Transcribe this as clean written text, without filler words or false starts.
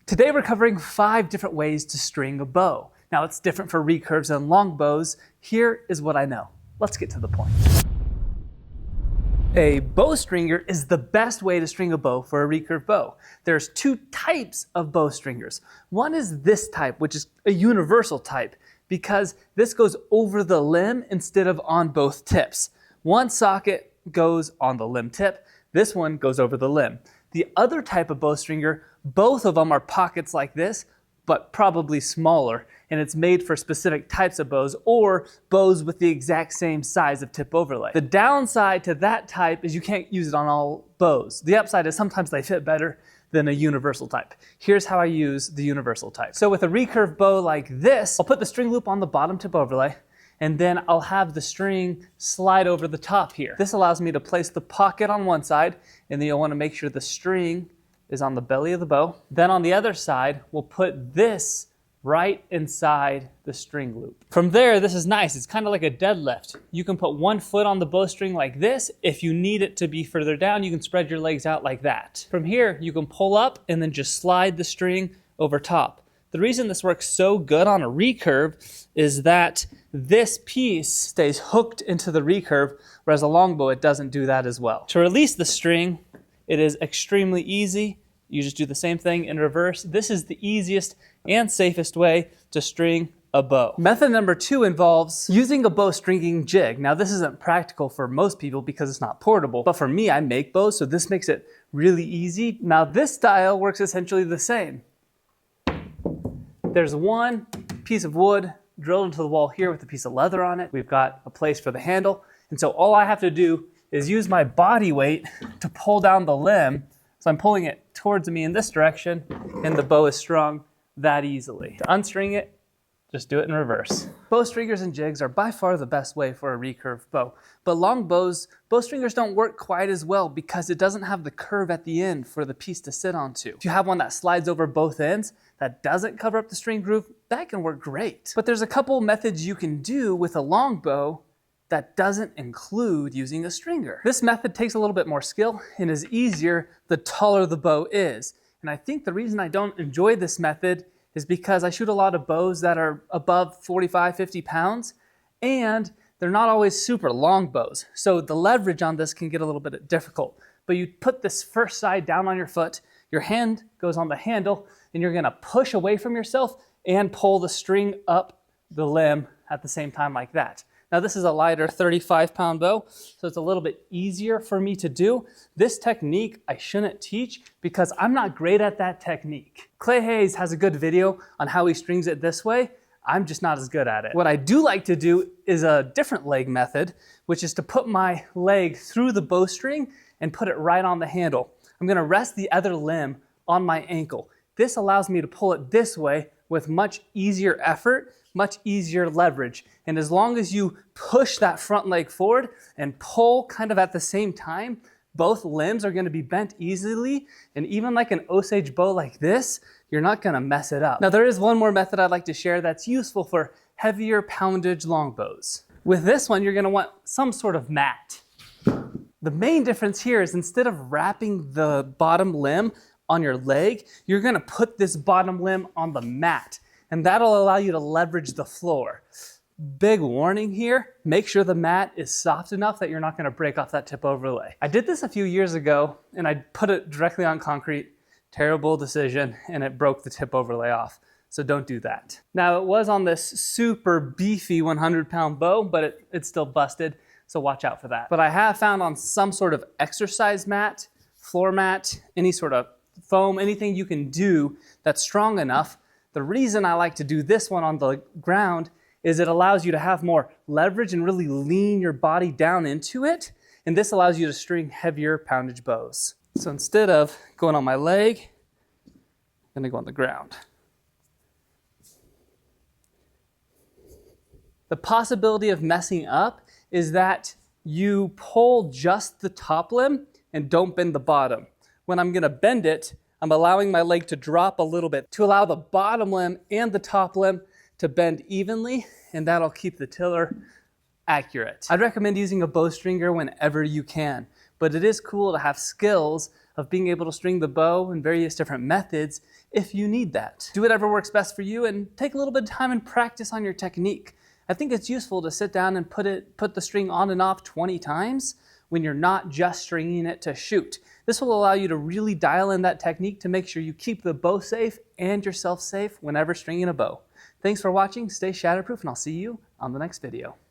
Today we're covering 5 different ways to string a bow. Now it's different for recurves and longbows. Here is what I know. Let's get to the point. A bow stringer is the best way to string a bow for a recurve bow. There's 2 types of bow stringers. One is this type, which is a universal type, because this goes over the limb instead of on both tips. One socket goes on the limb tip, this one goes over the limb. The other type of bow stringer, both of them are pockets like this, but probably smaller, and it's made for specific types of bows or bows with the exact same size of tip overlay. The downside to that type is you can't use it on all bows. The upside is sometimes they fit better than a universal type. Here's how I use the universal type. So with a recurve bow like this, I'll put the string loop on the bottom tip overlay, and then I'll have the string slide over the top here. This allows me to place the pocket on one side, and then you'll want to make sure the string is on the belly of the bow. Then on the other side, we'll put this right inside the string loop. From there, this is nice. It's kind of like a deadlift. You can put one foot on the bowstring like this. If you need it to be further down, you can spread your legs out like that. From here, you can pull up and then just slide the string over top. The reason this works so good on a recurve is that this piece stays hooked into the recurve, whereas a longbow, it doesn't do that as well. To release the string, it is extremely easy. You just do the same thing in reverse. This is the easiest and safest way to string a bow. Method number 2 involves using a bow stringing jig. Now this isn't practical for most people because it's not portable, but for me, I make bows, so this makes it really easy. Now this style works essentially the same. There's one piece of wood drilled into the wall here with a piece of leather on it. We've got a place for the handle. And so all I have to do is use my body weight to pull down the limb. So I'm pulling it towards me in this direction, and the bow is strung that easily. To unstring it, just do it in reverse. Bow stringers and jigs are by far the best way for a recurve bow. But long bows, bow stringers don't work quite as well because it doesn't have the curve at the end for the piece to sit onto. If you have one that slides over both ends, that doesn't cover up the string groove, that can work great. But there's a couple methods you can do with a long bow that doesn't include using a stringer. This method takes a little bit more skill and is easier the taller the bow is. And I think the reason I don't enjoy this method is because I shoot a lot of bows that are above 45, 50 pounds, and they're not always super long bows. So the leverage on this can get a little bit difficult. But you put this first side down on your foot, your hand goes on the handle, and you're gonna push away from yourself and pull the string up the limb at the same time like that. Now this is a lighter 35-pound bow, so it's a little bit easier for me to do. This technique I shouldn't teach because I'm not great at that technique. Clay Hayes has a good video on how he strings it this way. I'm just not as good at it. What I do like to do is a different leg method, which is to put my leg through the bowstring and put it right on the handle. I'm gonna rest the other limb on my ankle. This allows me to pull it this way with much easier effort, much easier leverage. And as long as you push that front leg forward and pull kind of at the same time, both limbs are gonna be bent easily. And even like an Osage bow like this, you're not gonna mess it up. Now there is one more method I'd like to share that's useful for heavier poundage longbows. With this one, you're gonna want some sort of mat. The main difference here is instead of wrapping the bottom limb on your leg, you're gonna put this bottom limb on the mat, and that'll allow you to leverage the floor. Big warning here, make sure the mat is soft enough that you're not gonna break off that tip overlay. I did this a few years ago, and I put it directly on concrete. Terrible decision, and it broke the tip overlay off. So don't do that. Now it was on this super beefy 100-pound bow, but it's still busted, so watch out for that. But I have found on some sort of exercise mat, floor mat, any sort of foam, anything you can do that's strong enough. The reason I like to do this one on the ground is it allows you to have more leverage and really lean your body down into it. And this allows you to string heavier poundage bows. So instead of going on my leg, I'm gonna go on the ground. The possibility of messing up is that you pull just the top limb and don't bend the bottom. When I'm gonna bend it, I'm allowing my leg to drop a little bit to allow the bottom limb and the top limb to bend evenly, and that'll keep the tiller accurate. I'd recommend using a bow stringer whenever you can, but it is cool to have skills of being able to string the bow in various different methods if you need that. Do whatever works best for you and take a little bit of time and practice on your technique. I think it's useful to sit down and put the string on and off 20 times when you're not just stringing it to shoot. This will allow you to really dial in that technique to make sure you keep the bow safe and yourself safe whenever stringing a bow. Thanks for watching, stay shatterproof, and I'll see you on the next video.